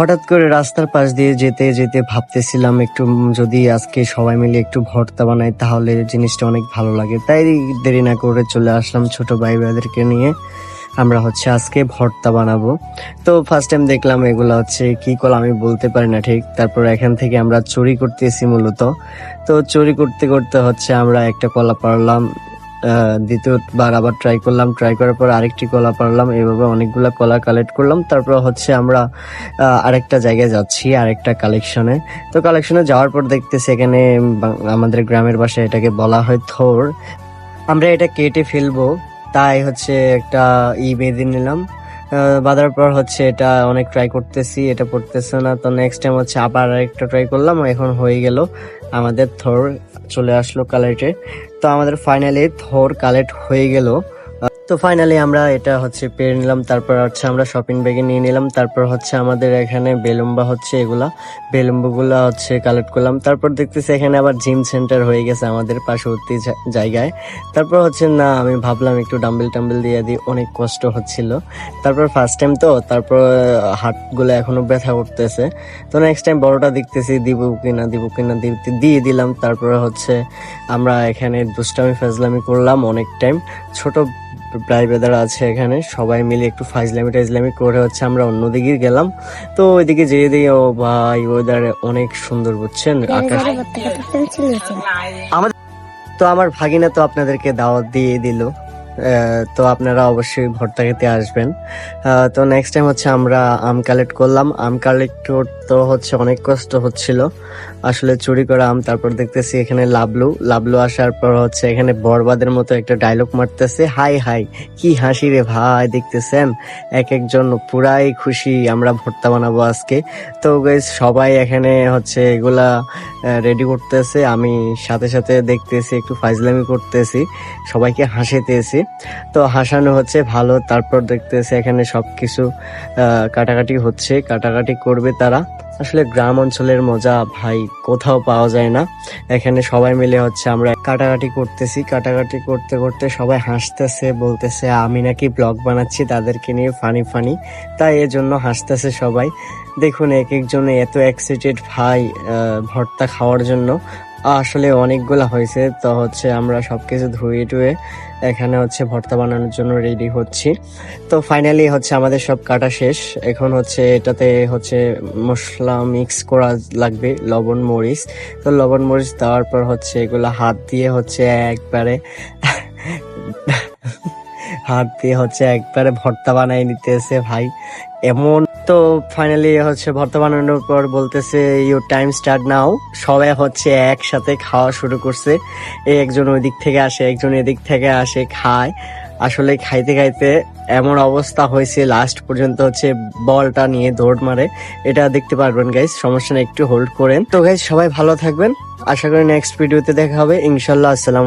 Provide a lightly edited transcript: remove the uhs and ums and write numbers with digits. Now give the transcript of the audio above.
হঠাৎ করে রাস্তার পাশ দিয়ে যেতে যেতে ভাবতেছিলাম একটু যদি আজকে সবাই মিলে একটু ভর্তা বানাই তাহলে জিনিসটা অনেক ভালো লাগে, তাই দেরি না করে চলে আসলাম ছোট ভাই ভাইদেরকে নিয়ে। আমরা আজকে ভর্তা বানাবো। তো ফার্স্ট টাইম দেখলাম এগুলা কি কলা আমি বলতে পারি না ঠিক। তারপর এখান থেকে আমরা চুরি করতেছি মূলত। তো চুরি করতে করতে আমরা একটা কলা পারলাম, দ্বিতীয়বার আবার ট্রাই করলাম, ট্রাই করার পর আরেকটি কলা পারলাম, এভাবে অনেকগুলা কলা কালেক্ট করলাম। তারপর আমরা আরেকটা জায়গায় যাচ্ছি, আরেকটা কালেকশনে। তো কালেকশনে যাওয়ার পর দেখতেছি এখানে আমাদের গ্রামের ভাষায় এটাকে বলা হয় থোর। আমরা এটা কেটে ফেলবো, তাই একটা বেঁধে নিলাম। বাঁধার পর এটা অনেক ট্রাই করতেছি, এটা পড়তেছে না। তো নেক্সট টাইম আবার আরেকটা ট্রাই করলাম, এখন হয়ে গেল আমাদের থোর, চলে আসলো কালেক্টে। তো আমাদের ফাইনালি থোর কালেক্ট হয়ে গেল। তো ফাইনালি আমরা এটা পেরে নিলাম। তারপর আমরা শপিং ব্যাগে নিয়ে নিলাম। তারপর আমাদের এখানে বেলুম্বা এগুলা বেলুম্বুগুলা কালেক্ট করলাম। তারপর দেখতেছি এখানে আবার জিম সেন্টার হয়ে গেছে আমাদের পার্শ্ববর্তী জায়গায়। তারপর না, আমি ভাবলাম একটু ডাম্বেল টাম্বেল দিয়ে দিই, অনেক কষ্ট হচ্ছিল। তারপর ফার্স্ট টাইম তো, তারপর হাতগুলো এখনো ব্যথা করতেছে। তো নেক্সট টাইম বড়টা দেখতেছি দিব কিনা দিয়ে দিলাম। তারপর আমরা এখানে দুষ্টামি ফাজলামি করলাম অনেক টাইম। ছোট প্রায় বেদার আছে এখানে, সবাই মিলে একটু ফাইজলামি টাইজলামি করে আমরা অন্যদিকে গেলাম। তো ওইদিকে যেয়ে দিই, ও ভাই ওয়েদার অনেক সুন্দর, বুঝছেন আকাশ। আমার ভাগিনা তো আপনাদেরকে দাওয়াত দিয়ে দিল, তো আপনারা অবশ্যই ভর্তা খেতে আসবেন। তো নেক্সট টাইম আমরা আম কালেক্ট করলাম। আম কালেক্ট তো অনেক কষ্ট হচ্ছিল আসলে, চুরি করা আম। তারপর দেখতেছি এখানে লাবলু আসার পর এখানে বরবাদের মতো একটা ডায়লগ মারতেছে, হাই হাই কি হাসি রে ভাই, দেখতেছেন এক একজন পুরাই খুশি আমরা ভর্তা বানাবো আজকে। তো গাইস সবাই এখানে এগুলা রেডি করতেছে, আমি সাথে সাথে দেখতেছি, একটু ফাইজলামি করতেছি, সবাইকে হাসিতেছি। তো হাসানো ভালো। তারপর দেখতেছি এখানে সবকিছু কাটাকাটি করবে তারা। আসলে গ্রাম অঞ্চলের মজা ভাই কোথাও পাওয়া যায় না। এখানে সবাই মিলে আমরা কাটাকাটি করতে করতে সবাই হাসতেছে, বলতেছে আমি নাকি ব্লগ বানাচ্ছি তাদেরকে নিয়ে ফানি, তাই এজন্য হাসতেছে সবাই। দেখুন এক একজনে এত এক্সাইটেড ভাই ভর্তা খাওয়ার জন্য। আসলে অনেকগুলা হয়েছে। তো আমরা সবকিছু ধুয়ে টুয়ে এখানে ভর্তা বানানোর জন্য রেডি হচ্ছি। তো ফাইনালি আমাদের সব কাটা শেষ। এখন এটাতে মশলা মিক্স করা লাগবে, লবণ মরিচ। তো লবণ মরিচ দেওয়ার পর এগুলা হাত দিয়ে একবারে একবারে ভর্তা বানাই নিতেছে ভাই, এমন। তো ফাইনালি ভর্তা বানানোর পর বলতেছে ইউর টাইম স্টার্ট নাও। সবাই একসাথে খাওয়া শুরু করছে। একজন ওই দিক থেকে আসে, একজন এদিক থেকে আসে, খায়। আসলে খাইতে খাইতে এমন অবস্থা হয়েছে, লাস্ট পর্যন্ত বলটা নিয়ে দৌড় মারে। এটা দেখতে পারবেন গাইস, সমস্যা না, একটু হোল্ড করেন। তো গাইস সবাই ভালো থাকবেন, আশা করি নেক্সট ভিডিওতে দেখা হবে ইনশাল্লাহ। আসসালাম।